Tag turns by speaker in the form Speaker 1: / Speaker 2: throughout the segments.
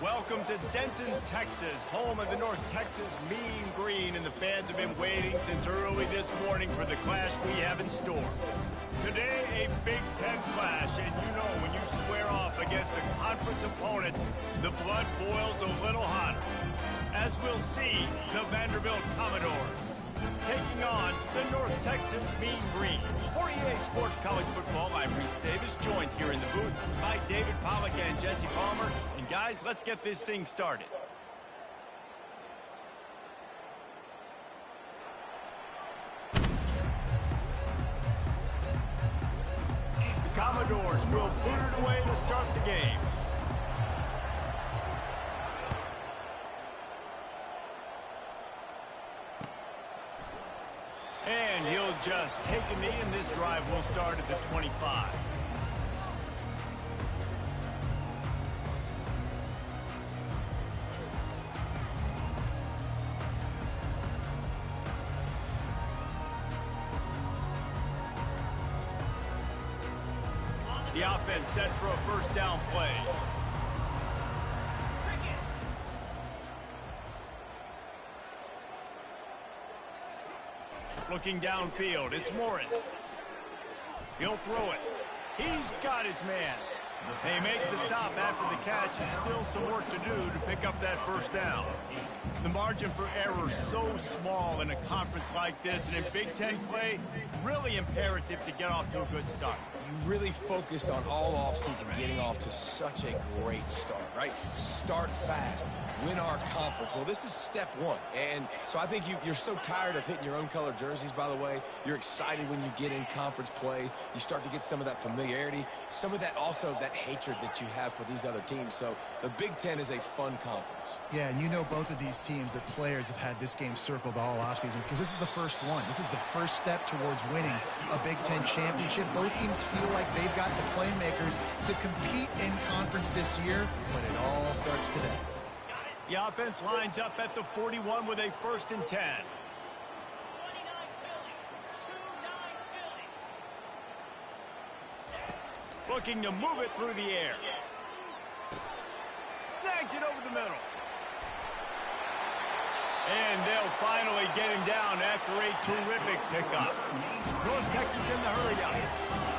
Speaker 1: Welcome to Denton, Texas, home of the North Texas Mean Green, and the fans have been waiting since early this morning for the clash we have in store. Today, a Big Ten clash, and you know when you square off against a conference opponent, the blood boils a little hotter. As we'll see, the Vanderbilt Commodores taking on the North Texas Mean Green. For EA Sports College Football, I'm Reese Davis, joined here in the booth by David Pollack and Jesse Palmer. And guys, let's get this thing started. The Commodores will put it away to start the game. And he'll just take a knee, and this drive will start at the 25. The offense set for a first down play. Looking downfield, it's Morris. He'll throw it. He's got his man. They make the stop after the catch, and still some work to do to pick up that first down. The margin for error is so small in a conference like this, and in Big Ten play, really imperative to get off to a good start.
Speaker 2: You really focus on all offseason getting off to such a great start, right? Start fast, win our conference. Well, this is step one. And so I think you're so tired of hitting your own color jerseys, by the way. You're excited when you get in conference plays. You start to get some of that familiarity, some of that also that hatred that you have for these other teams. So the Big Ten is a fun conference.
Speaker 3: Yeah, and you know both of these teams, their players have had this game circled all offseason because this is the first one. This is the first step towards winning a Big Ten championship. Both teams feel like they've got the playmakers to compete in conference this year, but it all starts today.
Speaker 1: The offense lines up at the 41 with a 1st and 10. Looking to move it through the air. Snags it over the middle. And they'll finally get him down after a terrific pickup. North Texas in the hurry up.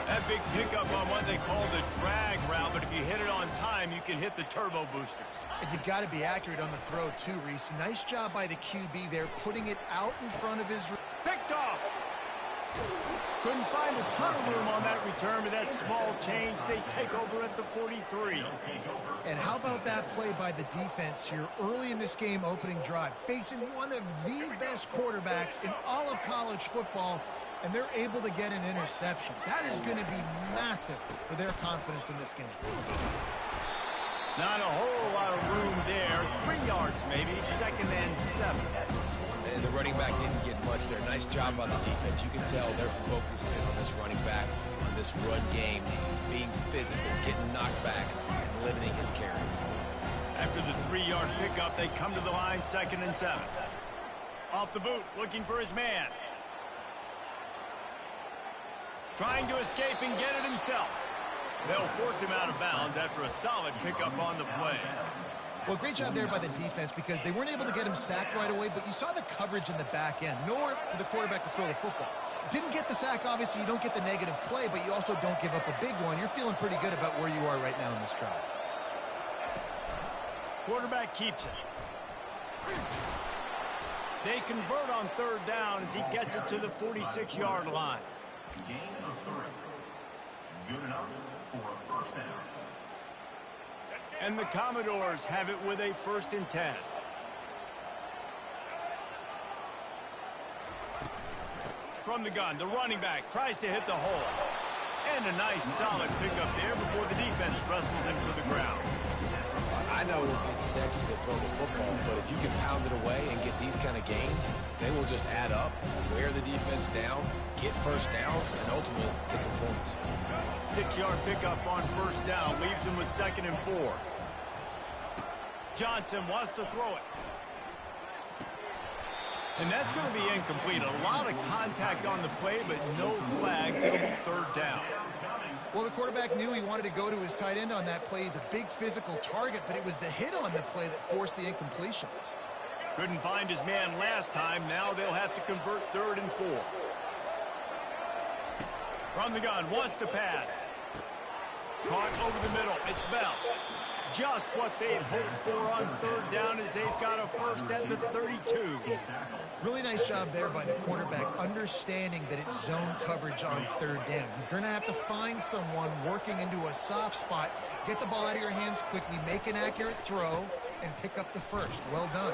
Speaker 1: That big pickup on what they call the drag route, but if you hit it on time, you can hit the turbo boosters.
Speaker 3: And you've got to be accurate on the throw too, Reese. Nice job by the QB there, putting it out in front of his...
Speaker 1: Picked off. Couldn't find a ton of room on that return with that small change. They take over at the 43.
Speaker 3: And how about that play by the defense here early in this game opening drive, facing one of the best quarterbacks in all of college football, and they're able to get an interception. That is going to be massive for their confidence in this game.
Speaker 1: Not a whole lot of room there. 3 yards maybe, 2nd and 7.
Speaker 2: And the running back didn't get much there. Nice job by the defense. You can tell they're focused in on this running back, on this run game, being physical, getting knockbacks, and limiting his carries.
Speaker 1: After the 3-yard pickup, they come to the line, 2nd and 7. Off the boot, looking for his man. Trying to escape and get it himself. They'll force him out of bounds after a solid pickup on the play.
Speaker 3: Well, great job there by the defense because they weren't able to get him sacked right away, but you saw the coverage in the back end. Nowhere for the quarterback to throw the football. Didn't get the sack, obviously. You don't get the negative play, but you also don't give up a big one. You're feeling pretty good about where you are right now in this drive.
Speaker 1: Quarterback keeps it. They convert on 3rd down as he gets it to the 46-yard line.
Speaker 4: Gain of 3. Good enough for a 1st down.
Speaker 1: And the Commodores have it with a 1st and 10. From the gun, the running back tries to hit the hole. And a nice solid pickup there before the defense wrestles him to the ground.
Speaker 2: I know it's sexy to throw the football, but if you can pound it away and get these kind of gains, they will just add up, wear the defense down, get 1st downs, and ultimately get some points.
Speaker 1: 6-yard pickup on 1st down leaves him with 2nd and 4. Johnson wants to throw it. And that's going to be incomplete. A lot of contact on the play, but no flags. It'll be 3rd down.
Speaker 3: Well, the quarterback knew he wanted to go to his tight end on that play. He's a big physical target, but it was the hit on the play that forced the incompletion.
Speaker 1: Couldn't find his man last time. Now they'll have to convert 3rd and 4. From the gun, wants to pass. Caught over the middle. It's Bell. Just what they'd hoped for on 3rd down as they've got a first at the 32.
Speaker 3: Really nice job there by the quarterback, understanding that it's zone coverage on 3rd down. You're going to have to find someone working into a soft spot, get the ball out of your hands quickly, make an accurate throw, and pick up the first. Well done.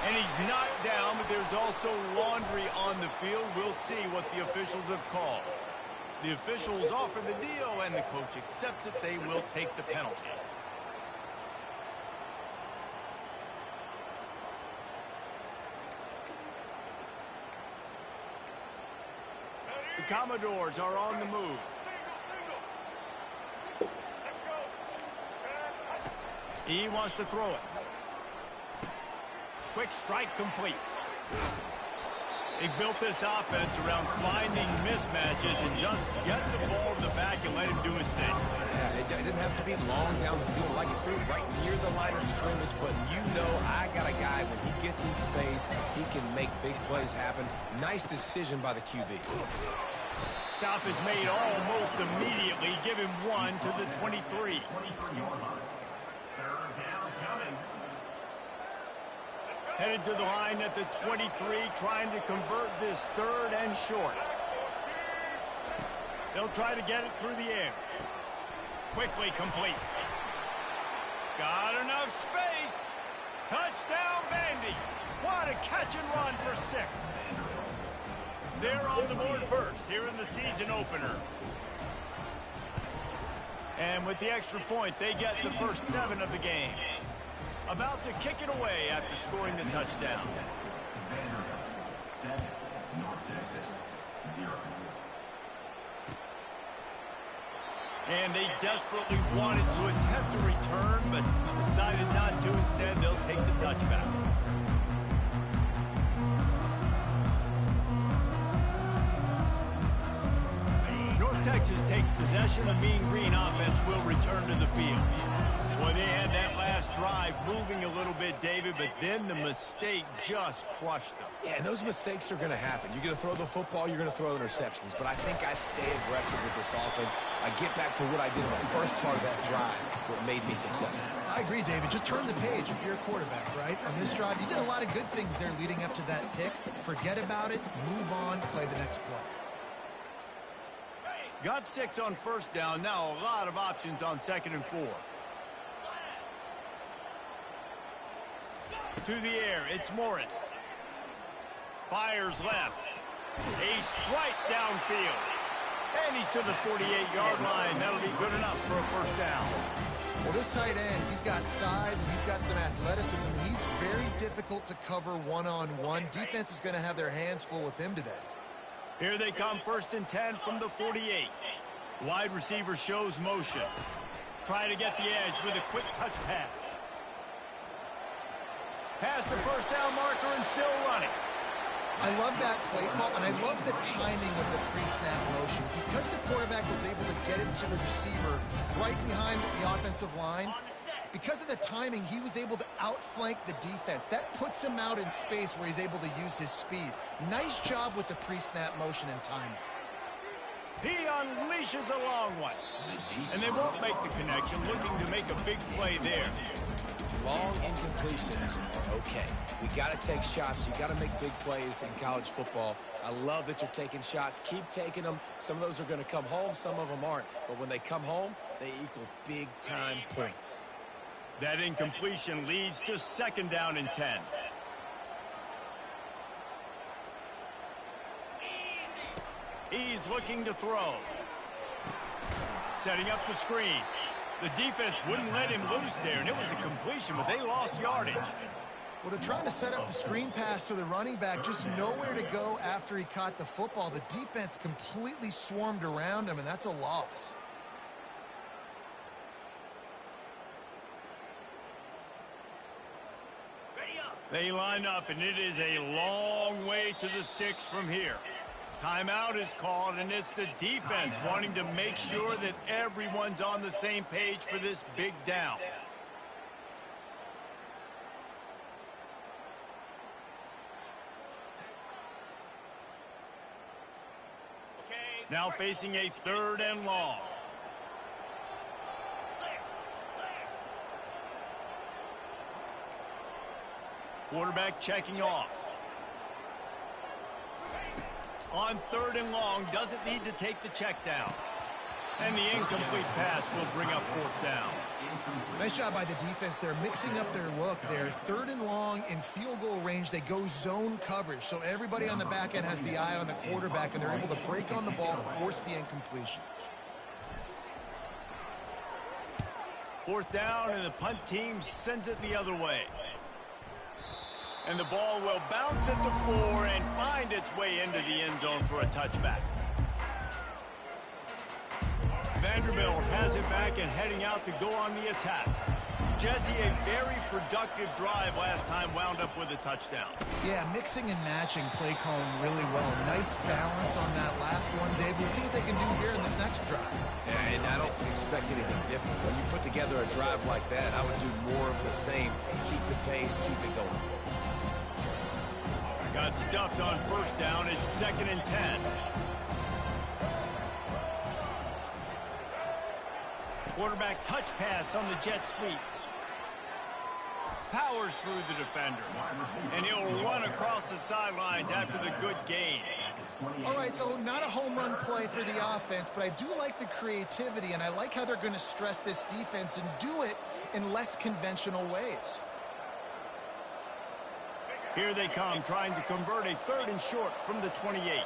Speaker 1: And he's knocked down, but there's also laundry on the field. We'll see what the officials have called. The officials offer the deal, and the coach accepts it. They will take the penalty. The Commodores are on the move. He wants to throw it. Quick strike complete. They built this offense around finding mismatches and just get the ball in the back and let him do his thing.
Speaker 2: Yeah, it didn't have to be long down the field. Like he threw it right near the line of scrimmage, but you know I got a guy, when he gets in space, he can make big plays happen. Nice decision by the QB.
Speaker 1: Stop is made almost immediately. Give him 1 to the 23. Headed to the line at the 23, trying to convert this 3rd and short. They'll try to get it through the air. Quickly complete. Got enough space. Touchdown, Vandy. What a catch and run for 6. They're on the board first here in the season opener. And with the extra point, they get the first 7 of the game. About to kick it away after scoring the touchdown.
Speaker 4: Vanderbilt 7, North Texas 0.
Speaker 1: And they desperately wanted to attempt a return, but decided not to. Instead, they'll take the touchback. North Texas takes possession. The Mean Green offense will return to the field. Boy, they had that last drive moving a little bit, David, but then the mistake just crushed them.
Speaker 2: Yeah, and those mistakes are going to happen. You're going to throw the football, you're going to throw interceptions. But I think I stay aggressive with this offense. I get back to what I did in the first part of that drive, what made me successful.
Speaker 3: I agree, David. Just turn the page if you're a quarterback, right? On this drive, you did a lot of good things there leading up to that pick. Forget about it, move on, play the next play.
Speaker 1: Got 6 on first down. Now a lot of options on 2nd and 4. To the air, it's Morris. Fires left. A strike downfield. And he's to the 48-yard line. That'll be good enough for a first down.
Speaker 3: Well, this tight end, he's got size and he's got some athleticism. He's very difficult to cover one-on-one. Defense is going to have their hands full with him today.
Speaker 1: Here they come, 1st and 10 from the 48. Wide receiver shows motion. Try to get the edge with a quick touch pass. Past the first down marker and still running.
Speaker 3: I love that play call, and I love the timing of the pre-snap motion. Because the quarterback was able to get it to the receiver right behind the offensive line, because of the timing, he was able to outflank the defense. That puts him out in space where he's able to use his speed. Nice job with the pre-snap motion and timing.
Speaker 1: He unleashes a long one. And they won't make the connection, looking to make a big play there.
Speaker 2: Long incompletions are okay. We got to take shots. You got to make big plays in college football. I love that you're taking shots. Keep taking them. Some of those are going to come home. Some of them aren't. But when they come home, they equal big-time points.
Speaker 1: That incompletion leads to 2nd down and 10. He's looking to throw. Setting up the screen. The defense wouldn't let him loose there, and it was a completion, but they lost yardage.
Speaker 3: Well, they're trying to set up the screen pass to the running back, just nowhere to go after he caught the football. The defense completely swarmed around him, and that's a loss. They line up, and it is a long way to the sticks from here.
Speaker 1: Timeout is called, and it's the defense wanting to make sure that everyone's on the same page for this big down. Now facing a 3rd and long. Quarterback checking off. On 3rd and long, doesn't need to take the check down. And the incomplete pass will bring up 4th down.
Speaker 3: Nice job by the defense. They're mixing up their look. They're 3rd and long in field goal range. They go zone coverage. So everybody on the back end has the eye on the quarterback, and they're able to break on the ball, force the incompletion.
Speaker 1: 4th down, and the punt team sends it the other way. And the ball will bounce at the 4 and find its way into the end zone for a touchback. Vanderbilt has it back and heading out to go on the attack. Jesse, a very productive drive last time, wound up with a touchdown.
Speaker 3: Yeah, mixing and matching play calling really well. Nice balance on that last one, Dave. Let's see what they can do here in this next drive.
Speaker 2: Yeah, and I don't expect anything different. When you put together a drive like that, I would do more of the same. Keep the pace, keep it going.
Speaker 1: Got stuffed on 1st down. It's 2nd and 10. Quarterback touch pass on the jet sweep. Powers through the defender. And he'll run across the sidelines after the good gain.
Speaker 3: All right, so not a home run play for the offense, but I do like the creativity, and I like how they're going to stress this defense and do it in less conventional ways.
Speaker 1: Here they come, trying to convert a 3rd and short from the 28.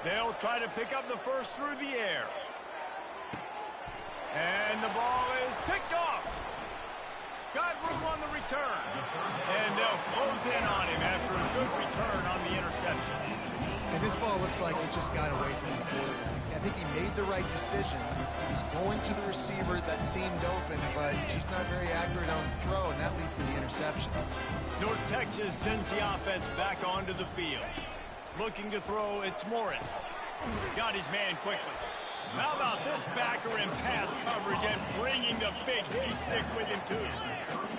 Speaker 1: They'll try to pick up the 1st through the air. And the ball is picked off. Got room on the return. And they'll close in on him after a good return on the interception.
Speaker 3: And this ball looks like it just got away from the quarterback. I think he made the right decision. He was going to the receiver that seemed open, but just not very accurate on the throw, and that leads to the interception.
Speaker 1: North Texas sends the offense back onto the field. Looking to throw, it's Morris. Got his man quickly. How about this backer in pass coverage and bringing the big heel stick with him too?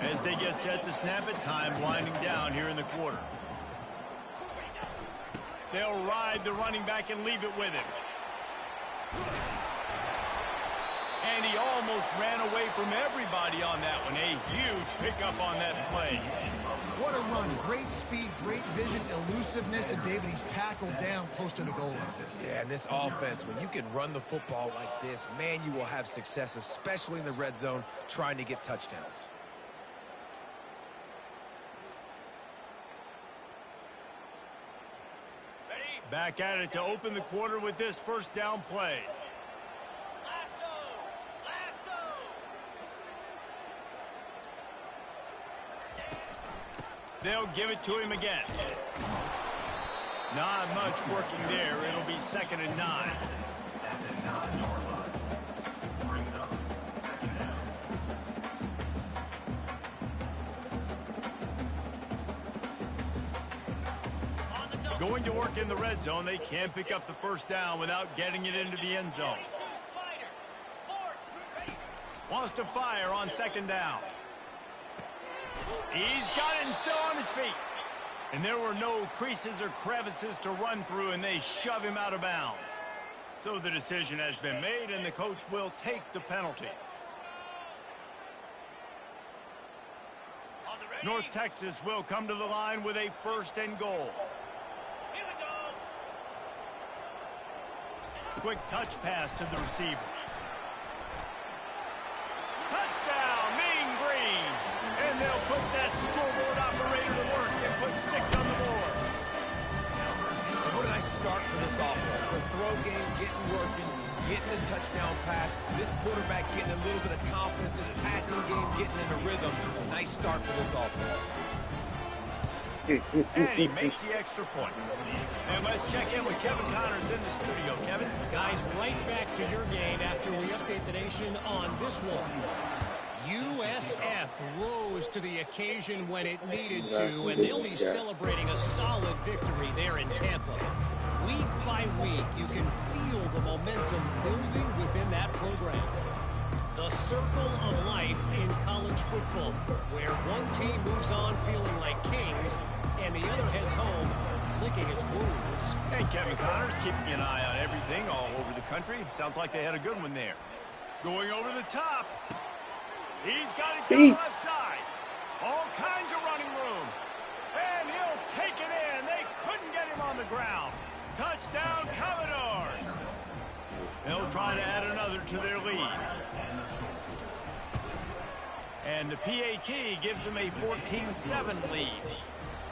Speaker 1: As they get set to snap it, time winding down here in the quarter. They'll ride the running back and leave it with him. And he almost ran away from everybody on that one. A huge pickup on that play.
Speaker 3: What a run. Great speed, great vision, elusiveness, and David, he's tackled down close to the goal line.
Speaker 2: Yeah, and this offense, when you can run the football like this, man, you will have success, especially in the red zone, trying to get touchdowns.
Speaker 1: Back at it to open the quarter with this 1st down play. They'll give it to him again. Not much working there. It'll be 2nd and 9. Going to work in the red zone. They can't pick up the 1st down without getting it into the end zone. Wants to fire on 2nd down. He's got it and still on his feet. And there were no creases or crevices to run through, and they shove him out of bounds. So the decision has been made, and the coach will take the penalty. North Texas will come to the line with a 1st and goal. Quick touch pass to the receiver. Touchdown, Mean Green. And they'll put that scoreboard operator to work and put 6 on the board.
Speaker 2: What a nice start for this offense. The throw game getting working, getting the touchdown pass. This quarterback getting a little bit of confidence. This passing game getting in a rhythm. Nice start for this offense.
Speaker 1: And he makes the extra point. And let's check in with Kevin Connors in the studio. Kevin?
Speaker 5: Guys, right back to your game after we update the nation on this one. USF rose to the occasion when it needed to, and they'll be celebrating a solid victory there in Tampa. Week by week, you can feel the momentum building within that program. The circle of life in college football, where one team moves on feeling like kings, and the other heads home licking its wounds.
Speaker 1: And Kevin Connors keeping an eye on everything all over the country. Sounds like they had a good one there. Going over the top. He's got it down left side. All kinds of running room. And he'll take it in. They couldn't get him on the ground. Touchdown, Commodores. They'll try to add another to their lead. And the PAT gives them a 14-7 lead.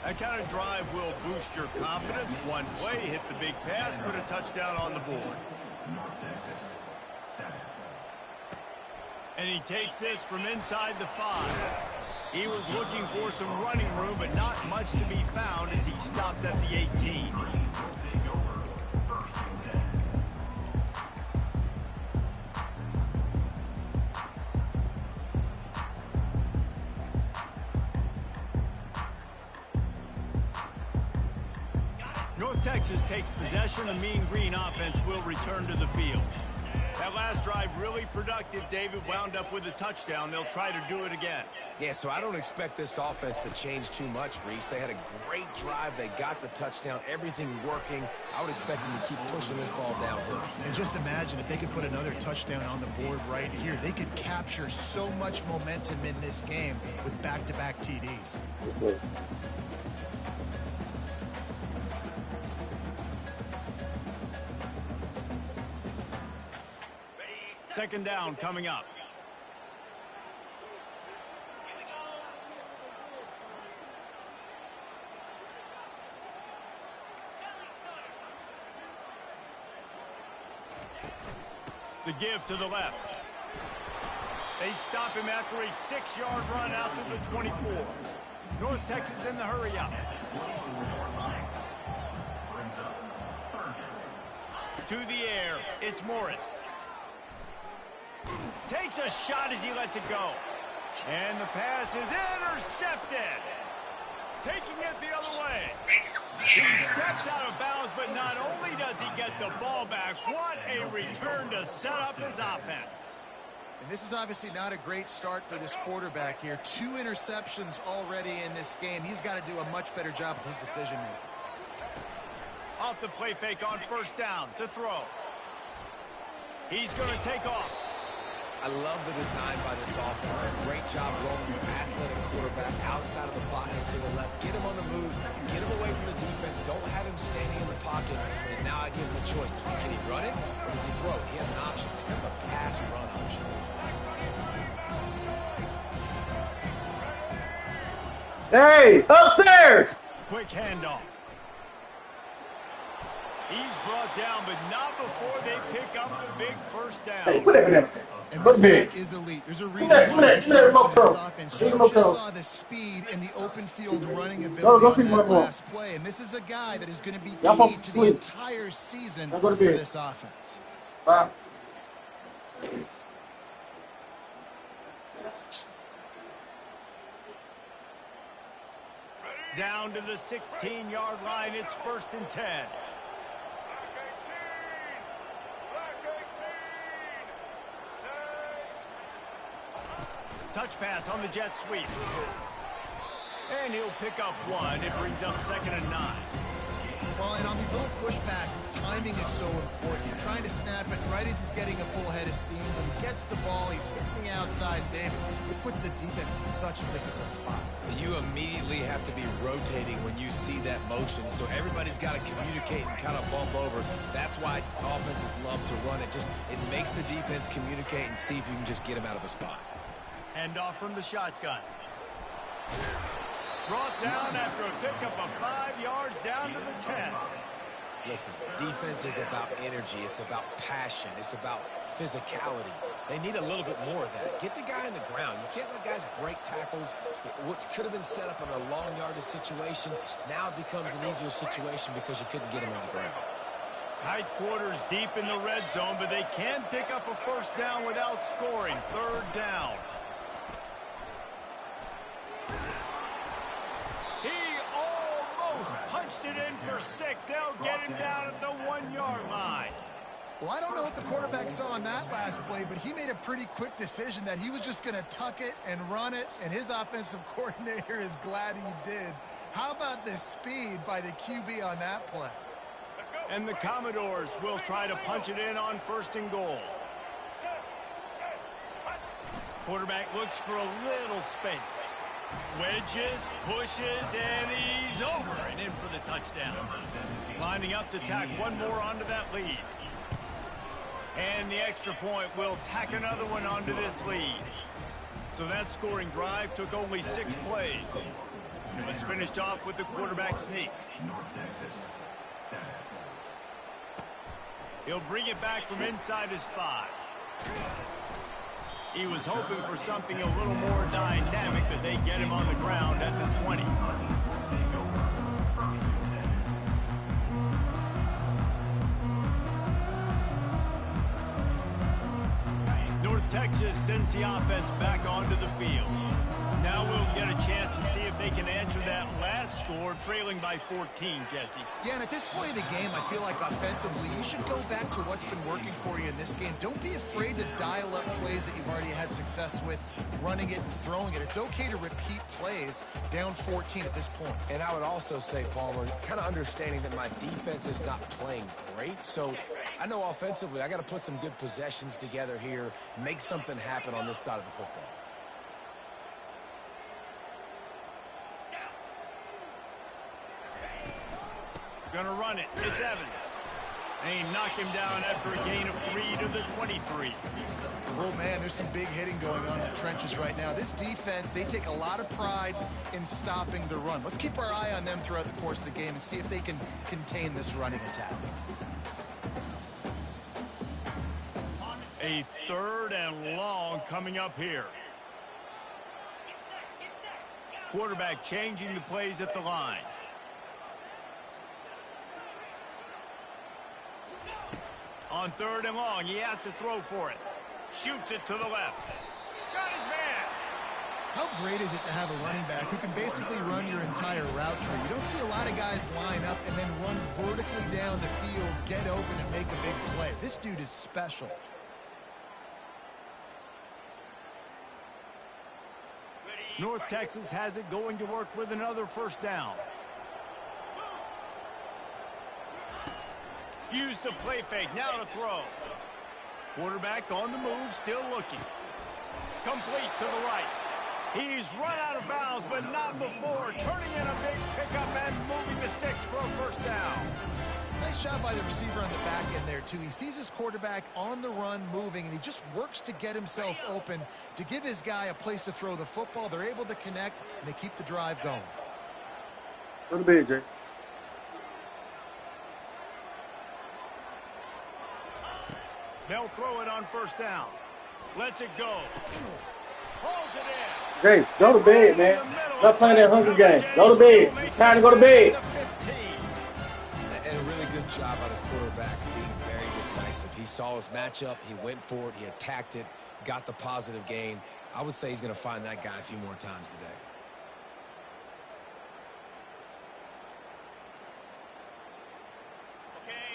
Speaker 1: That kind of drive will boost your confidence. One play, hit the big pass, put a touchdown on the board. And he takes this from inside the 5. He was looking for some running room, but not much to be found as he stopped at the 18. North Texas takes possession. The Mean Green offense will return to the field. That last drive really productive. David wound up with a touchdown. They'll try to do it again.
Speaker 2: Yeah, so I don't expect this offense to change too much, Reese. They had a great drive. They got the touchdown. Everything working. I would expect them to keep pushing this ball downhill.
Speaker 3: And just imagine if they could put another touchdown on the board right here. They could capture so much momentum in this game with back-to-back TDs.
Speaker 1: Second down coming up. The give to the left. They stop him after a 6-yard run out to the 24. North Texas in the hurry up. To the air, it's Morris. Takes a shot as he lets it go. And the pass is intercepted. Taking it the other way. He steps out of bounds, but not only does he get the ball back, what a return to set up his offense.
Speaker 3: And this is obviously not a great start for this quarterback here. 2 interceptions already in this game. He's got to do a much better job with his decision-making.
Speaker 1: Off the play fake on first down to throw. He's going to take off.
Speaker 2: I love the design by this offense. A great job rolling your athletic quarterback outside of the pocket to the left. Get him on the move. Get him away from the defense. Don't have him standing in the pocket. And now I give him a choice. Can he run it or does he throw it? He has an option. It's kind of a pass-run option.
Speaker 6: Hey, upstairs!
Speaker 1: Quick handoff. He's brought down, but not before they pick up the big first down.
Speaker 6: Hey, put that in there.
Speaker 3: And this guy is elite. There's a reason why he's starting this offense. You just saw the speed and the open field running ability on that last play. And this is a guy that is going to be key to the entire season for this offense.
Speaker 1: Down to the 16-yard line. It's 1st and 10. Touch pass on the jet sweep. And he'll pick up 1. It brings up 2nd and 9.
Speaker 3: Well, and on these little push passes, timing is so important. You're trying to snap it right as he's getting a full head of steam. When he gets the ball, he's hitting the outside, David. It puts the defense in such a difficult spot.
Speaker 2: You immediately have to be rotating when you see that motion, so everybody's got to communicate and kind of bump over. That's why offenses love to run it. It makes the defense communicate and see if you can just get him out of the spot.
Speaker 1: Hand off from the shotgun. Brought down after a pickup of 5 yards down to the 10.
Speaker 2: Listen, defense is about energy. It's about passion. It's about physicality. They need a little bit more of that. Get the guy on the ground. You can't let guys break tackles. What could have been set up in a long yardage situation, now it becomes an easier situation because you couldn't get him on the ground.
Speaker 1: Tight quarters deep in the red zone, but they can pick up a first down without scoring. 3rd down. 6. They'll get him down at the 1-yard line.
Speaker 3: Well, I don't know what the quarterback saw on that last play, but he made a pretty quick decision that he was just going to tuck it and run it, and his offensive coordinator is glad he did. How about the speed by the QB on that play?
Speaker 1: And the Commodores will try to punch it in on 1st and goal. Quarterback looks for a little space. Wedges, pushes, and he's over and in for the touchdown. Lining up to tack one more onto that lead. And the extra point will tack another one onto this lead. So that scoring drive took only 6 plays. And it was finished off with the quarterback sneak. He'll bring it back from inside his 5. He was hoping for something a little more dynamic, but they get him on the ground at the 20. Texas sends the offense back onto the field. Now we'll get a chance to see if they can answer that last score, trailing by 14, Jesse.
Speaker 3: Yeah, and at this point of the game, I feel like offensively, you should go back to what's been working for you in this game. Don't be afraid to dial up plays that you've already had success with, running it and throwing it. It's okay to repeat plays down 14 at this point.
Speaker 2: And I would also say, Palmer, kind of understanding that my defense is not playing great, so I know offensively I got to put some good possessions together here, make something happen on this side of the football.
Speaker 1: Gonna run it. It's Evans. And he knocked him down after a gain of 3 to the 23.
Speaker 3: Oh, man, there's some big hitting going on in the trenches right now. This defense, they take a lot of pride in stopping the run. Let's keep our eye on them throughout the course of the game and see if they can contain this running attack.
Speaker 1: A 3rd and long coming up here. Quarterback changing the plays at the line. On 3rd and long, he has to throw for it. Shoots it to the left. Got his man.
Speaker 3: How great is it to have a running back who can basically run your entire route tree? You don't see a lot of guys line up and then run vertically down the field, get open, and make a big play. This dude is special.
Speaker 1: North Texas has it going to work with another 1st down. Use the play fake, now to throw. Quarterback on the move, still looking. Complete to the right. He's run out of bounds, but not before. Turning in a big pickup and moving the sticks for a 1st down.
Speaker 3: Nice job by the receiver on the back end there, too. He sees his quarterback on the run moving, and he just works to get himself open to give his guy a place to throw the football. They're able to connect, and they keep the drive going.
Speaker 6: Go to bed, Jason.
Speaker 1: They'll throw it on 1st down. Lets it go. Pulls it in.
Speaker 6: Jason, go to bed, man. Stop playing that Hunger game. Go to bed. It's time to go to bed.
Speaker 2: And a really good job by the quarterback being very decisive. He saw his matchup. He went for it. He attacked it. Got the positive gain. I would say he's going to find that guy a few more times today.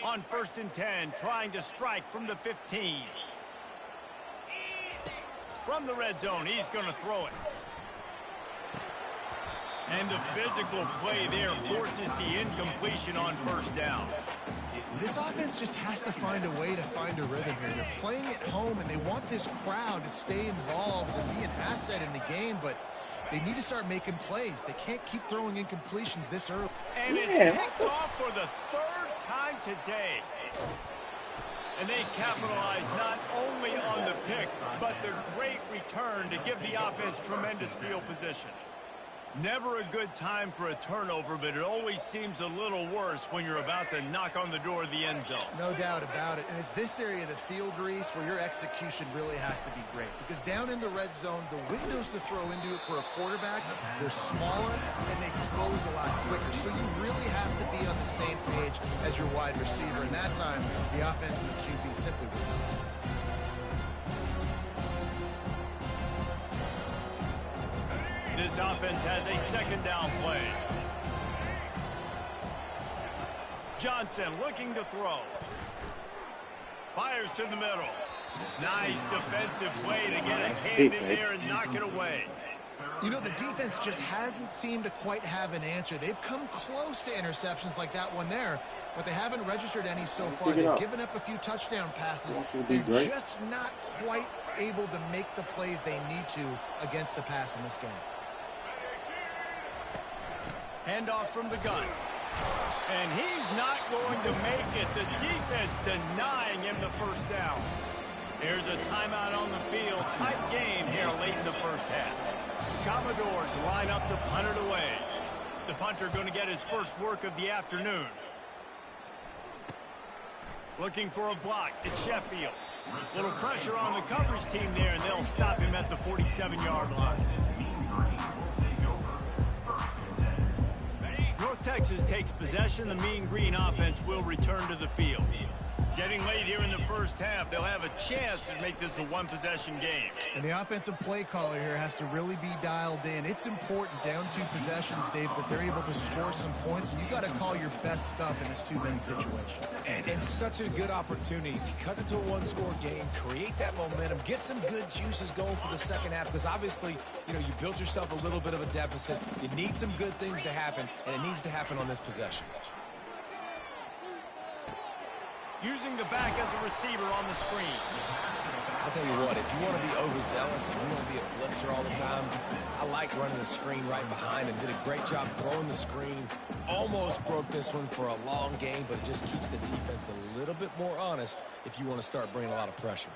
Speaker 1: On 1st and 10, trying to strike from the 15. From the red zone, he's going to throw it. And the physical play there forces the incompletion on 1st down.
Speaker 3: This offense just has to find a way to find a rhythm here. They're playing at home, and they want this crowd to stay involved and be an asset in the game, but they need to start making plays. They can't keep throwing incompletions this early.
Speaker 1: And it's picked off for the 3rd time today. And they capitalize not only on the pick, but the great return to give the offense tremendous field position. Never a good time for a turnover, but it always seems a little worse when you're about to knock on the door of the end zone.
Speaker 3: No doubt about it. And it's this area of the field, Reese, where your execution really has to be great. Because down in the red zone, the windows to throw into it for a quarterback, they're smaller and they close a lot quicker. So you really have to be on the same page as your wide receiver. And that time, the offense and the QB simply were not.
Speaker 1: This offense has a 2nd down play. Johnson looking to throw. Fires to the middle. Nice defensive play to get a hand in there and knock it away.
Speaker 3: You know, the defense just hasn't seemed to quite have an answer. They've come close to interceptions like that one there, but they haven't registered any so far. They've given up a few touchdown passes. They're just not quite able to make the plays they need to against the pass in this game.
Speaker 1: Handoff from the gun. And he's not going to make it. The defense denying him the first down. Here's a timeout on the field. Tight game here late in the first half. Commodores line up to punt it away. The punter going to get his first work of the afternoon. Looking for a block. It's Sheffield. Little pressure on the coverage team there, and they'll stop him at the 47-yard line. North Texas takes possession. The Mean Green offense will return to the field. Getting late here in the first half, they'll have a chance to make this a one-possession game.
Speaker 3: And the offensive play caller here has to really be dialed in. It's important down 2 possessions, Dave, that they're able to score some points. And you got to call your best stuff in this 2-minute situation.
Speaker 2: And it's such a good opportunity to cut into a one-score game, create that momentum, get some good juices going for the second half. Because obviously, you know, you built yourself a little bit of a deficit. You need some good things to happen, and it needs to happen on this possession.
Speaker 1: Using the back as a receiver on the screen.
Speaker 2: I'll tell you what, if you want to be overzealous and you want to be a blitzer all the time, I like running the screen right behind and did a great job throwing the screen. Almost broke this one for a long game, but it just keeps the defense a little bit more honest if you want to start bringing a lot of pressure.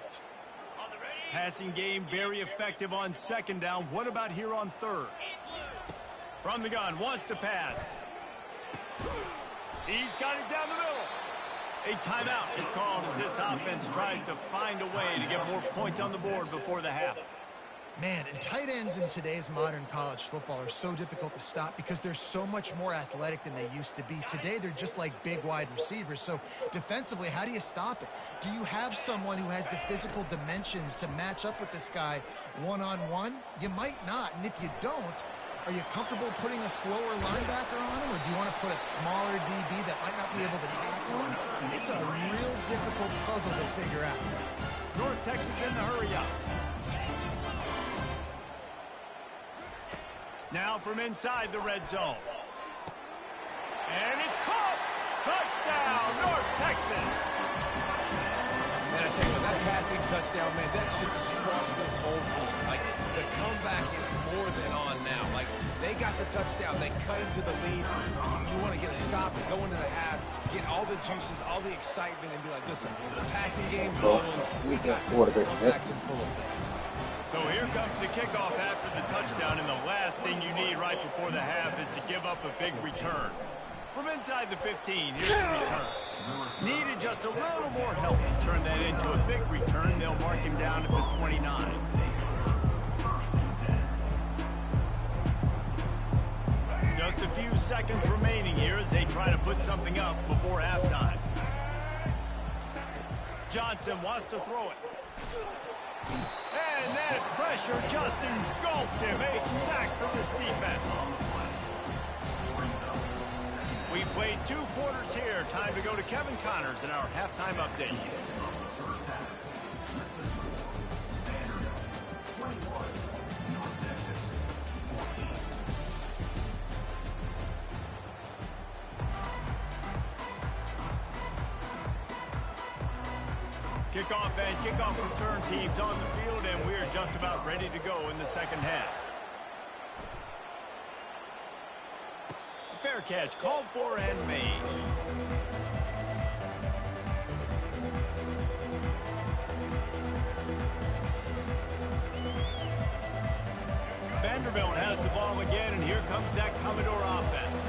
Speaker 1: Passing game very effective on second down. What about here on third? From the gun, wants to pass. He's got it down the middle. A timeout is called as this offense tries to find a way to get more points on the board before the half.
Speaker 3: Man, and tight ends in today's modern college football are so difficult to stop because they're so much more athletic than they used to be. Today, they're just like big wide receivers. So defensively, how do you stop it? Do you have someone who has the physical dimensions to match up with this guy one-on-one? You might not, and if you don't, are you comfortable putting a slower linebacker on him, or do you want to put a smaller DB that might not be able to tackle him? It's a real difficult puzzle to figure out.
Speaker 1: North Texas in the hurry up. Now from inside the red zone. And it's caught! Touchdown, North Texas!
Speaker 2: Man, I tell you what, that passing touchdown, man, that should spark this whole team. Like, the comeback is more than on now. Like, they got the touchdown. They cut into the lead. You want to get a stop and go into the half, get all the juices, all the excitement, and be like, listen, the passing game's rolling. We got this. The comeback's in full effect.
Speaker 1: So here comes the kickoff after the touchdown, and the last thing you need right before the half is to give up a big return. From inside the 15, here's the return. Needed just a little more help to turn that into a big return. They'll mark him down at the 29. Just a few seconds remaining here as they try to put something up before halftime. Johnson wants to throw it. And that pressure just engulfed him. A sack for this defense. We played 2 quarters here. Time to go to Kevin Connors in our halftime update. Kickoff and kickoff return teams on the field, and we're just about ready to go in the second half. Fair catch called for and made. Vanderbilt has the ball again, and here comes that Commodore offense.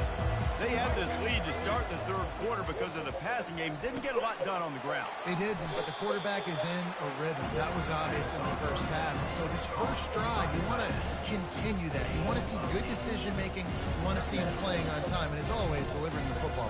Speaker 1: They had this lead to start the third quarter because of the passing game. Didn't get a lot done on the ground.
Speaker 3: They did, but the quarterback is in a rhythm. That was obvious in the first half. So this first drive, you want to continue that. You want to see good decision-making. You want to see him playing on time. And as always, delivering the football.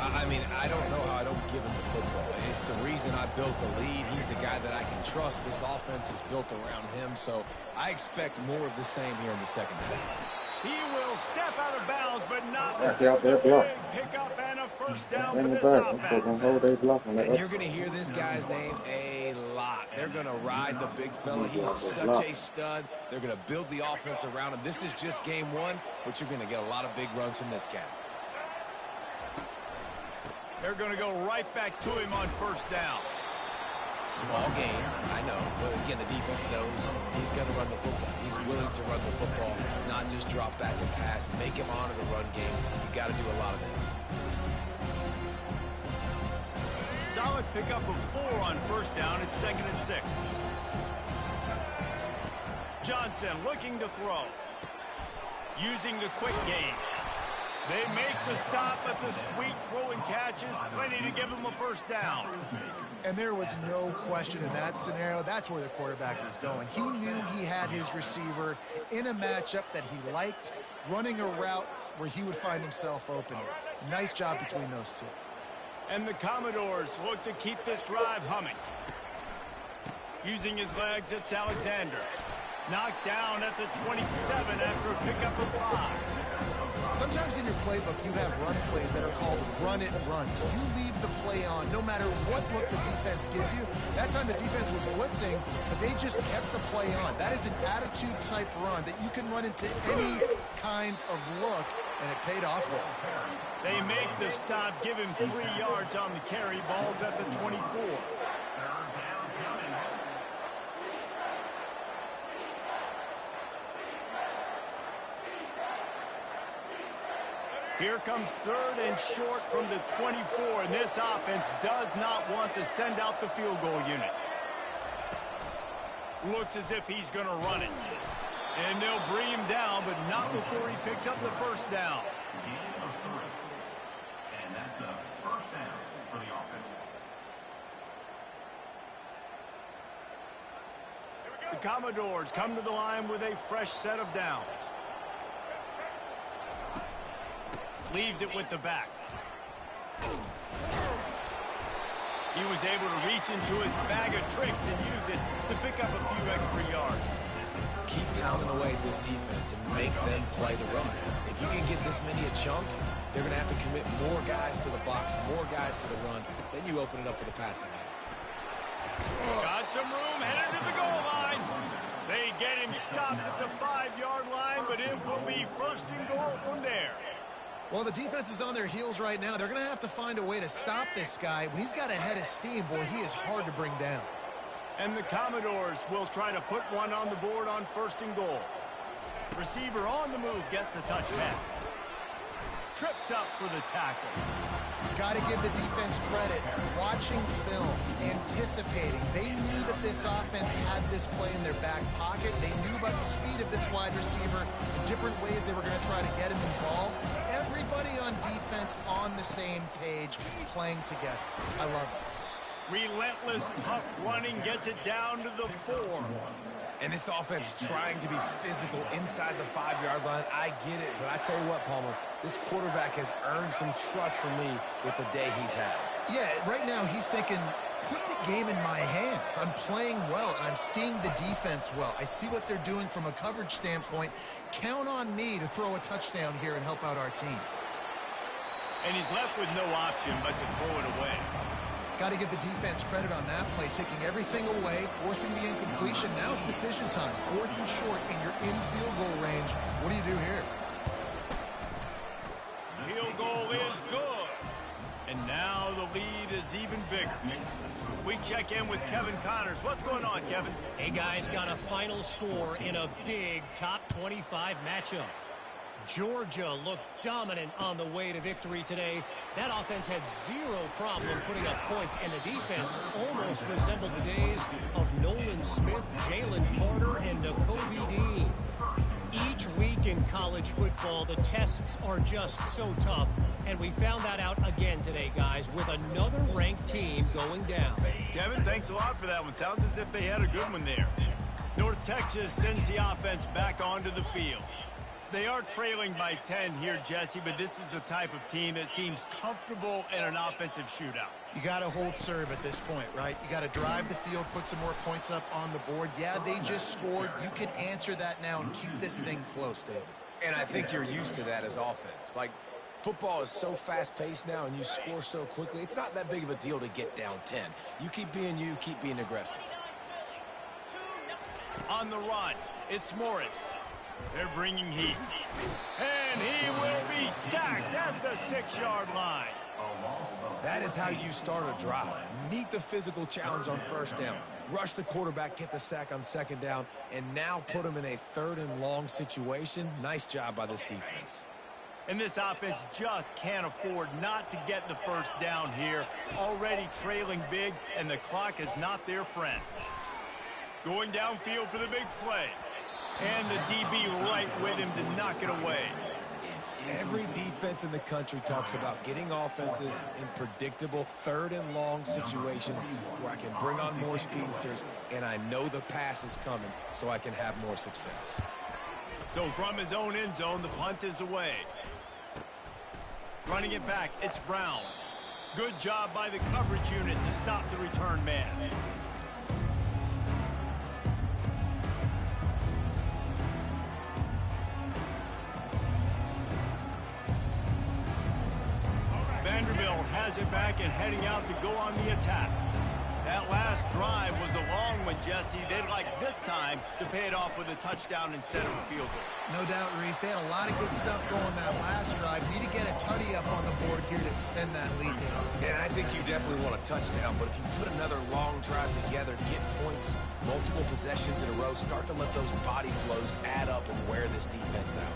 Speaker 2: I mean, I don't know how I don't give him the football. It's the reason I built the lead. He's the guy that I can trust. This offense is built around him. So I expect more of the same here in the second half.
Speaker 1: He will step out of bounds, but not
Speaker 6: big
Speaker 1: pick up and a first down for
Speaker 6: Bring it
Speaker 1: this
Speaker 6: back. I'm fucking
Speaker 1: offense.
Speaker 6: whole day blocking that.
Speaker 2: And you're going to hear this guy's name a lot. They're going to ride the big fella. He's such a stud. They're going to build the offense around him. This is just game one, but you're going to get a lot of big runs from this cat.
Speaker 1: They're going to go right back to him on first down.
Speaker 2: Small game, I know, but again, the defense knows he's going to run the football. He's willing to run the football, not just drop back and pass. Make him honor the run game. You got to do a lot of this.
Speaker 1: Solid pickup of 4 on first down. It's 2nd and 6. Johnson looking to throw. Using the quick game. They make the stop, but the sweet throw and catch is plenty to give them a first down.
Speaker 3: And there was no question in that scenario. That's where the quarterback was going. He knew he had his receiver in a matchup that he liked, running a route where he would find himself open. Nice job between those two.
Speaker 1: And the Commodores look to keep this drive humming. Using his legs, it's Alexander. Knocked down at the 27 after a pickup of 5.
Speaker 3: Sometimes in your playbook, you have run plays that are called run-it runs. You leave the play on no matter what look the defense gives you. That time the defense was blitzing, but they just kept the play on. That is an attitude-type run that you can run into any kind of look, and it paid off for them.
Speaker 1: They make the stop, give him 3 yards on the carry. Ball's at the 24. Here comes 3rd and short from the 24, and this offense does not want to send out the field goal unit. Looks as if he's going to run it. And they'll bring him down, but not before he picks up the first down.
Speaker 4: And that's a first down for the offense.
Speaker 1: The Commodores come to the line with a fresh set of downs. Leaves it with the back. He was able to reach into his bag of tricks and use it to pick up a few extra yards.
Speaker 2: Keep pounding away at this defense and make them play the run. If you can get this many a chunk, they're going to have to commit more guys to the box, more guys to the run. Then you open it up for the passing game.
Speaker 1: Got some room, headed to the goal line. They get him stopped at the 5-yard line, but it will be 1st and goal from there.
Speaker 3: Well, the defense is on their heels right now. They're going to have to find a way to stop this guy. When he's got a head of steam, boy, he is hard to bring down.
Speaker 1: And the Commodores will try to put one on the board on 1st and goal. Receiver on the move gets the touch pass. Tripped up for the tackle.
Speaker 3: Got to give the defense credit. Watching film, anticipating. They knew that this offense had this play in their back pocket. They knew about the speed of this wide receiver, the different ways they were going to try to get him involved. Everybody on defense on the same page, playing together. I love it.
Speaker 1: Relentless, tough running gets it down to the 4.
Speaker 2: And this offense trying to be physical inside the 5-yard line. I get it, but I tell you what, Palmer, this quarterback has earned some trust from me with the day he's had.
Speaker 3: Yeah, right now he's thinking, put the game in my hands. I'm playing well, and I'm seeing the defense well. I see what they're doing from a coverage standpoint. Count on me to throw a touchdown here and help out our team.
Speaker 1: And he's left with no option but to throw it away.
Speaker 3: Got to give the defense credit on that play, taking everything away, forcing the incompletion. Now it's decision time. 4th and short, and you're in field goal range. What do you do here?
Speaker 1: Field goal is good. And now the lead is even bigger. We check in with Kevin Connors. What's going on, Kevin?
Speaker 5: Hey, guys, got a final score in a big top 25 matchup. Georgia looked dominant on the way to victory today. That offense had 0 problem putting up points, and the defense almost resembled the days of Nolan Smith, Jalen Carter, and Nakobe Dean. Each week in college football, the tests are just so tough, and we found that out again today, guys, with another ranked team going down.
Speaker 1: Kevin, thanks a lot for that one. Sounds as if they had a good one there. North Texas sends the offense back onto the field. They are trailing by 10 here, Jesse, but this is the type of team that seems comfortable in an offensive shootout.
Speaker 3: You got to hold serve at this point, right? You got to drive the field, put some more points up on the board. Yeah, they just scored. You can answer that now and keep this thing close, David.
Speaker 2: And I think you're used to that as offense. Like, Football is so fast-paced now, and you score so quickly, it's not that big of a deal to get down 10. You keep being aggressive.
Speaker 1: On the run, it's Morris. They're bringing heat. And he will be sacked at the 6-yard line.
Speaker 2: That is how you start a drive. Meet the physical challenge on first down. Rush the quarterback, get the sack on second down, and now put him in a 3rd and long situation. Nice job by this defense.
Speaker 1: And this offense just can't afford not to get the first down here. Already trailing big, and the clock is not their friend. Going downfield for the big play. And the DB right with him to knock it away.
Speaker 2: Every defense in the country talks about getting offenses in predictable 3rd and long situations where I can bring on more speedsters and I know the pass is coming so I can have more success.
Speaker 1: So from his own end zone, the punt is away. Running it back, it's Brown. Good job by the coverage unit to stop the return man. Vanderbilt has it back and heading out to go on the attack. That last drive was a long one, Jesse. They'd like this time to pay it off with a touchdown instead of a field goal.
Speaker 3: No doubt, Reese. They had a lot of good stuff going that last drive. Need to get a tutty up on the board here to extend that lead down.
Speaker 2: And I think you definitely want a touchdown, but if you put another long drive together, get points, multiple possessions in a row, start to let those body flows add up and wear this defense out.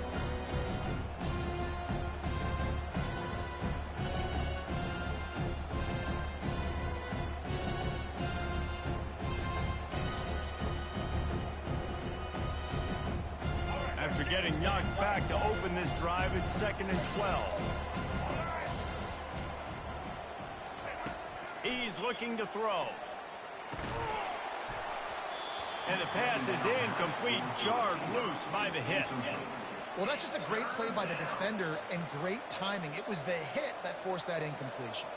Speaker 1: After getting knocked back to open this drive, it's 2nd and 12. He's looking to throw. And the pass is incomplete, jarred loose by the hit.
Speaker 3: Well, that's just a great play by the defender and great timing. It was the hit that forced that incompletion.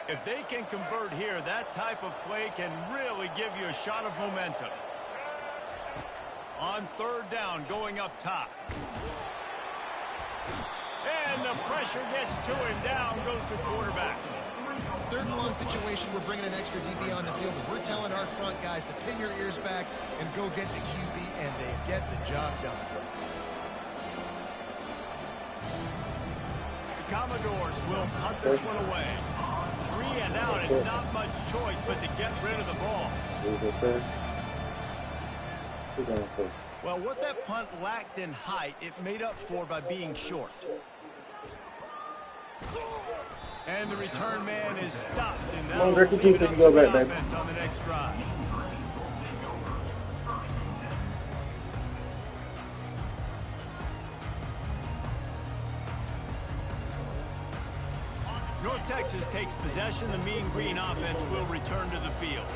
Speaker 1: If they can convert here, that type of play can really give you a shot of momentum. On 3rd down, going up top. And the pressure gets to him. Down goes the quarterback.
Speaker 3: 3rd and long situation, we're bringing an extra DB on the field. We're telling our front guys to pin your ears back and go get the QB, and they get the job done.
Speaker 1: The Commodores will punt this one away. 3 and out, and not much choice but to get rid of the ball. Well, what that punt lacked in height, it made up for by being short. And the return man is stopped, and now leave it up to the offense on the next drive. North Texas takes possession. The Mean Green offense will return to the field.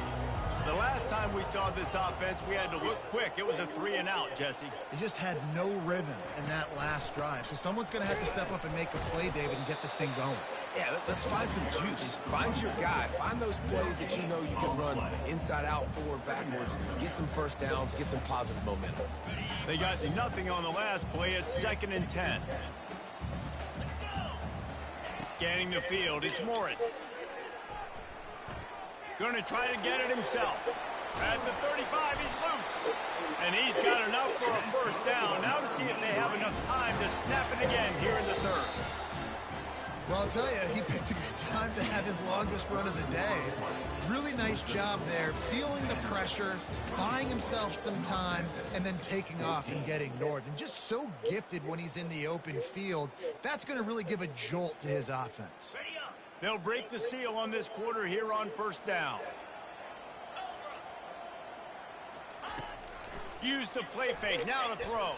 Speaker 1: The last time we saw this offense, we had to look quick. It was a 3 and out, Jesse.
Speaker 3: They just had no rhythm in that last drive. So someone's going to have to step up and make a play, David, and get this thing going.
Speaker 2: Yeah, let's find some juice. Find your guy. Find those plays that you know you can run inside out, forward, backwards. Get some first downs. Get some positive momentum.
Speaker 1: They got nothing on the last play. It's 2nd and 10. Scanning the field, it's Morris. Going to try to get it himself. At the 35, he's loose. And he's got enough for a first down. Now to see if they have enough time to snap it again here in the 3rd.
Speaker 3: Well, I'll tell you, he picked a good time to have his longest run of the day. Really nice job there, feeling the pressure, buying himself some time, and then taking off and getting north. And just so gifted when he's in the open field. That's going to really give a jolt to his offense.
Speaker 1: They'll break the seal on this quarter here on 1st down. Use the play fake, now to throw.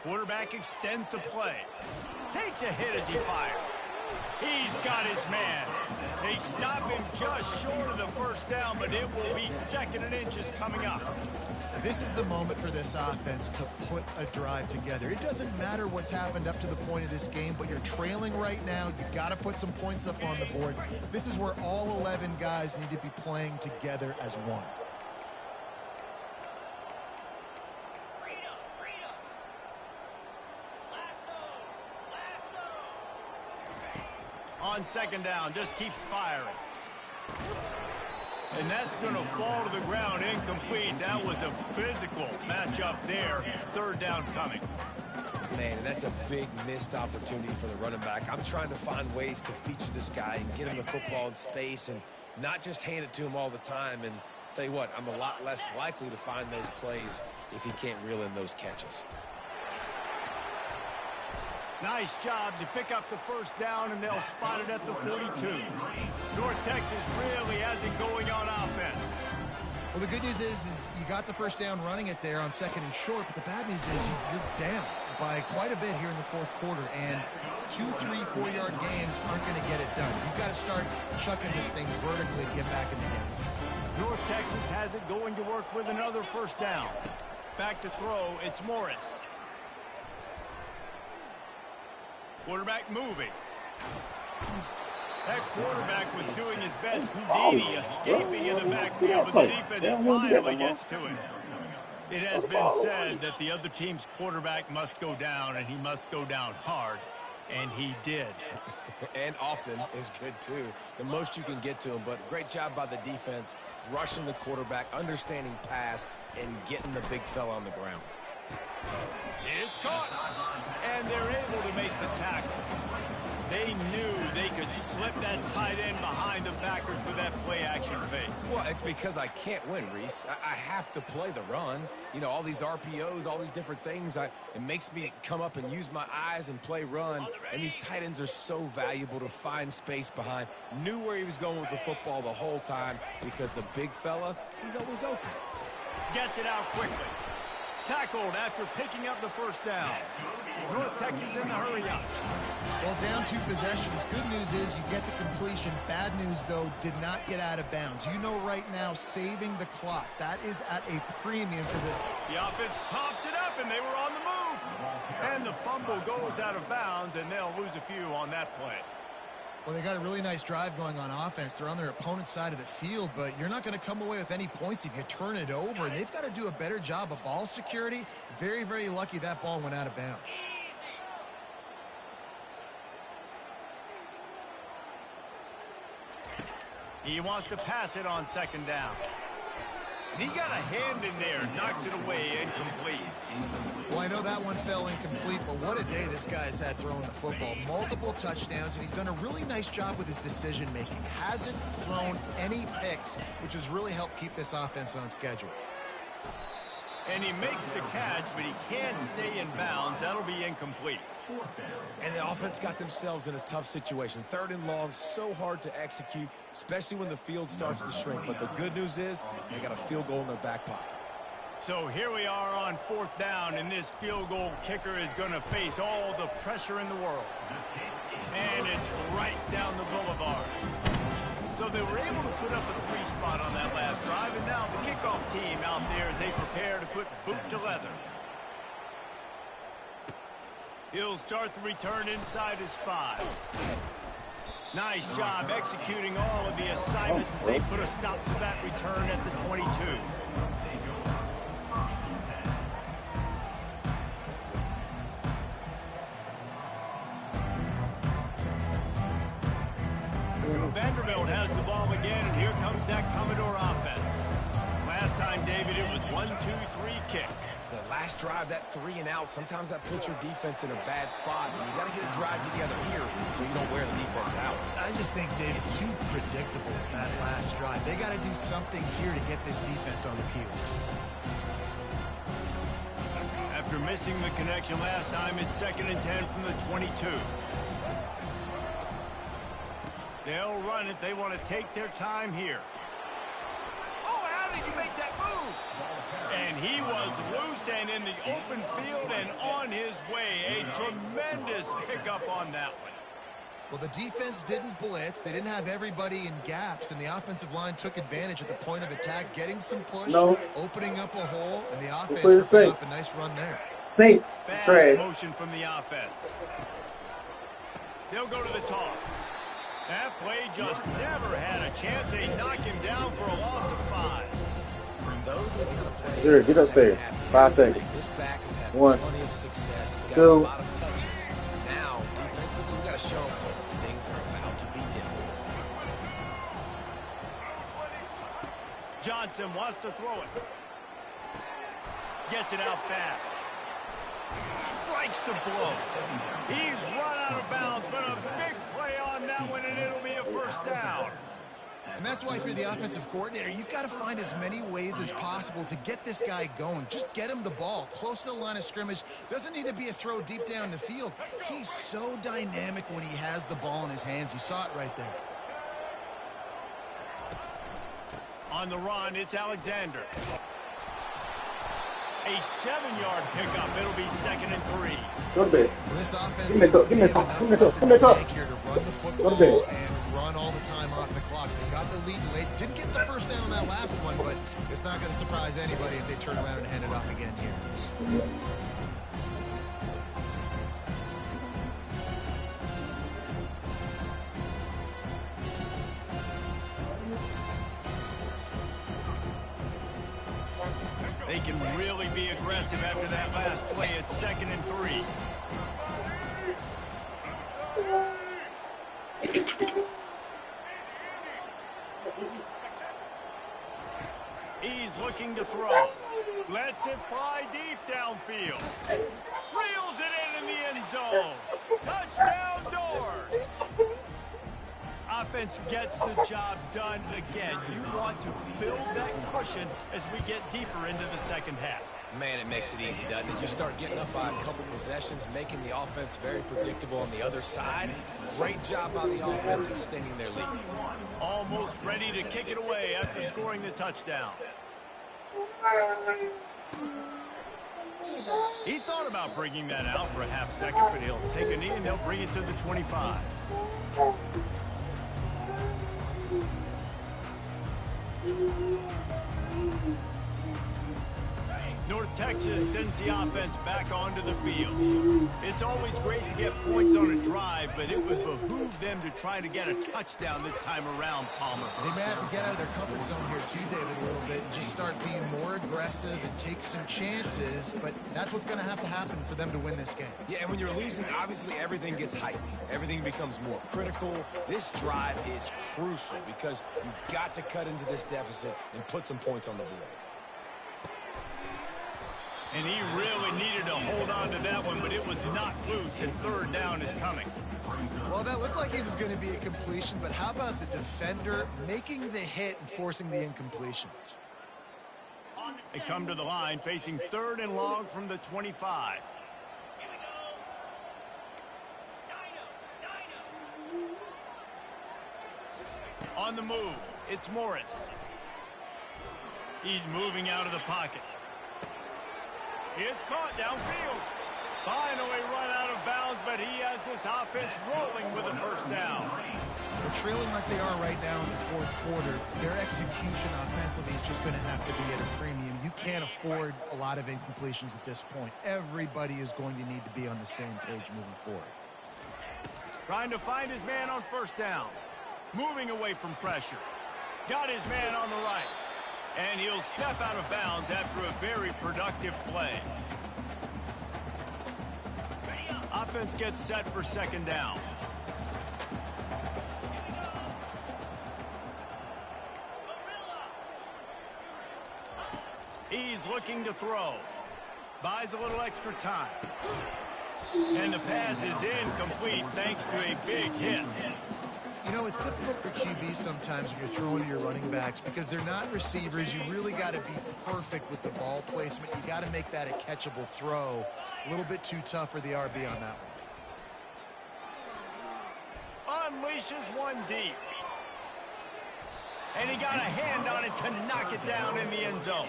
Speaker 1: Quarterback extends the play. Takes a hit as he fires. He's got his man. They stop him just short of the first down, but it will be 2nd and inches coming up.
Speaker 3: This is the moment for this offense to put a drive together. It doesn't matter what's happened up to the point of this game, but you're trailing right now. You've got to put some points up on the board. This is where all 11 guys need to be playing together as one.
Speaker 1: On second down, just keeps firing. And that's going to fall to the ground incomplete. That was a physical matchup there. Third down coming.
Speaker 2: Man, and that's a big missed opportunity for the running back. I'm trying to find ways to feature this guy and get him the football in space and not just hand it to him all the time. And tell you what, I'm a lot less likely to find those plays if he can't reel in those catches.
Speaker 1: Nice job to pick up the first down, and they'll spot it at the 42. North Texas really has it going on offense.
Speaker 3: Well, the good news is you got the first down running it there on second and short, but the bad news is you're down by quite a bit here in the fourth quarter, and 2, 3, 4-yard gains aren't going to get it done. You've got to start chucking this thing vertically to get back in the game.
Speaker 1: North Texas has it going to work with another first down. Back to throw, it's Morris. Quarterback moving. That quarterback was doing his best Houdini, escaping in the backfield, but the defense finally gets to him. It has been said that the other team's quarterback must go down, and he must go down hard, and he did.
Speaker 2: And often is good, too. The most you can get to him, but great job by the defense, rushing the quarterback, understanding pass, and getting the big fella on the ground.
Speaker 1: It's caught, and they're able to make the tackle. They knew they could slip that tight end behind the backers with that play-action fake.
Speaker 2: Well, it's because I can't win, Reese. I have to play the run. You know, all these RPOs, all these different things. It makes me come up and use my eyes and play run, and these tight ends are so valuable to find space behind. Knew where he was going with the football the whole time because the big fella, he's always open.
Speaker 1: Gets it out quickly. Tackled after picking up the first down. North Texas in the hurry up.
Speaker 3: Well, down 2 possessions. Good news is you get the completion. Bad news, though, did not get out of bounds. You know right now, saving the clock. That is at a premium for this.
Speaker 1: The offense pops it up, and they were on the move. And the fumble goes out of bounds, and they'll lose a few on that play.
Speaker 3: Well, they got a really nice drive going on offense. They're on their opponent's side of the field, but you're not going to come away with any points if you turn it over. And they've got to do a better job of ball security. Very, very lucky that ball went out of bounds.
Speaker 1: He wants to pass it on second down. And he got a hand in there, knocks it away, incomplete.
Speaker 3: Well, I know that one fell incomplete, but what a day this guy's had throwing the football. Multiple touchdowns, and he's done a really nice job with his decision-making. Hasn't thrown any picks, which has really helped keep this offense on schedule.
Speaker 1: And he makes the catch, but he can't stay in bounds. That'll be incomplete.
Speaker 2: And the offense got themselves in a tough situation. Third and long, so hard to execute, especially when the field starts to shrink. But the good news is they got a field goal in their back pocket.
Speaker 1: So here we are on fourth down, and this field goal kicker is going to face all the pressure in the world. And it's right down the boulevard. So they were able to put up a 3-spot on that last drive, and now the kickoff team out there as they prepare to put boot to leather. He'll start the return inside his 5. Nice job executing all of the assignments as they put a stop to that return at the 22. Vanderbilt has the ball again, and here comes that Commodore offense. Last time, David, it was 1-2-3 kick.
Speaker 2: The last drive, that 3 and out, sometimes that puts your defense in a bad spot, and you got to get a drive together here so you don't wear the defense out.
Speaker 3: I just think, David, too predictable, that last drive. They got to do something here to get this defense on their heels.
Speaker 1: After missing the connection last time, it's 2nd and 10 from the 22. They'll run it. They want to take their time here. Oh, how did you make that move? And he was loose and in the open field and on his way. A tremendous pickup on that one.
Speaker 3: Well, the defense didn't blitz. They didn't have everybody in gaps, and the offensive line took advantage at the point of attack, getting some push, opening up a hole, and the offense ripping off a nice run there.
Speaker 1: Fast motion from the offense. They'll go to the toss. That play just never had a chance. They knock him down for a loss of 5.
Speaker 2: Those are the kind of plays.
Speaker 6: Here, get upstairs. 5 seconds.
Speaker 2: This back has had
Speaker 6: 1,
Speaker 2: plenty of success. He's got
Speaker 6: 2.
Speaker 2: a lot of touches. Now, defensively, we got to show him things are about to
Speaker 1: Johnson wants to throw it. Gets it out fast. Strikes the blow. He's run out of bounds, but a big play on that one, and it'll be a first down.
Speaker 3: And that's why, if you're the offensive coordinator, you've got to find as many ways as possible to get this guy going. Just get him the ball close to the line of scrimmage. Doesn't need to be a throw deep down the field. He's so dynamic when he has the ball in his hands. You saw it right there.
Speaker 1: On the run, it's Alexander. A 7-yard pickup. It'll be 2nd and 3.
Speaker 6: Go to bed.
Speaker 3: Well, this offense
Speaker 6: Give me the- give me the- give me the- give me the-
Speaker 3: here to run the football
Speaker 6: bed.
Speaker 3: and run all the time off the clock. They got the lead late. Didn't get the first down on that last one, but it's not going to surprise anybody if they turn around and hand it off again here.
Speaker 1: They can really be aggressive after that last play. It's 2nd and 3. He's looking to throw. Lets it fly deep downfield. Reels it in the end zone. Touchdown Doors. Offense gets the job done again. You want to build that cushion as we get deeper into the second half.
Speaker 2: Man, it makes it easy, doesn't it? You start getting up by a couple possessions, making the offense very predictable on the other side. Great job by the offense extending their lead.
Speaker 1: Almost ready to kick it away after scoring the touchdown. He thought about bringing that out for a half second, but he'll take a knee and they'll bring it to the 25. North Texas sends the offense back onto the field. It's always great to get points on a drive, but it would behoove them to try to get a touchdown this time around, Palmer.
Speaker 3: They may have to get out of their comfort zone here too, David, a little bit, and just start being more aggressive and take some chances, but that's what's going to have to happen for them to win this game.
Speaker 2: Yeah, and when you're losing, obviously everything gets heightened. Everything becomes more critical. This drive is crucial because you've got to cut into this deficit and put some points on the board.
Speaker 1: And he really needed to hold on to that one, but it was not loose, and 3rd down is coming.
Speaker 3: Well, that looked like it was going to be a completion, but how about the defender making the hit and forcing the incompletion?
Speaker 1: They come to the line, facing 3rd and long from the 25. On the move, it's Morris. He's moving out of the pocket. It's caught downfield. Finally run out of bounds, but he has this offense rolling with a first down.
Speaker 3: They're trailing like they are right now in the 4th quarter. Their execution offensively is just going to have to be at a premium. You can't afford a lot of incompletions at this point. Everybody is going to need to be on the same page moving forward.
Speaker 1: Trying to find his man on first down. Moving away from pressure. Got his man on the right. And he'll step out of bounds after a very productive play. Offense gets set for 2nd down. He's looking to throw. Buys a little extra time. And the pass is incomplete thanks to a big hit.
Speaker 3: You know, it's difficult for QBs sometimes when you're throwing to your running backs because they're not receivers. You really got to be perfect with the ball placement. You got to make that a catchable throw. A little bit too tough for the RB on that one.
Speaker 1: Unleashes one deep. And he got a hand on it to knock it down in the end zone.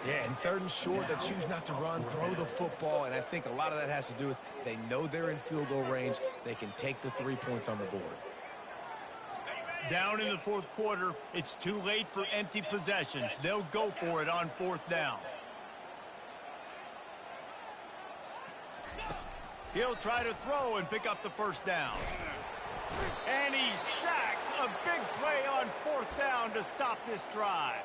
Speaker 2: Yeah, and 3rd and short, they choose not to run, throw the football, and I think a lot of that has to do with they know they're in field goal range. They can take the 3 points on the board.
Speaker 1: Down in the 4th quarter, it's too late for empty possessions. They'll go for it on 4th down. He'll try to throw and pick up the first down. And he's sacked. A big play on 4th down to stop this drive.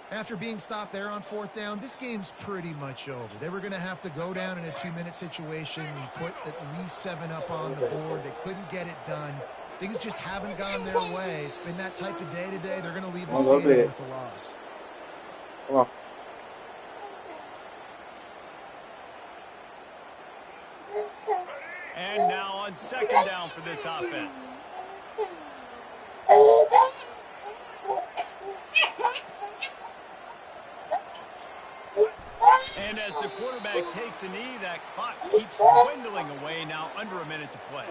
Speaker 3: After being stopped there on 4th down, this game's pretty much over. They were going to have to go down in a 2-minute situation and put at least 7 up on the board. They couldn't get it done. Things just haven't gone their way. It's been that type of day today. They're going to leave the stadium with the loss.
Speaker 6: Come on.
Speaker 1: And now on second down for this offense. And as the quarterback takes a knee, that clock keeps dwindling away, now under a minute to play.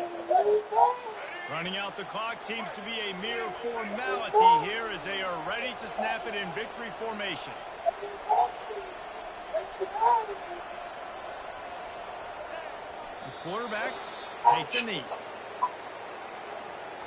Speaker 1: Running out the clock seems to be a mere formality here as they are ready to snap it in victory formation. The quarterback takes a knee.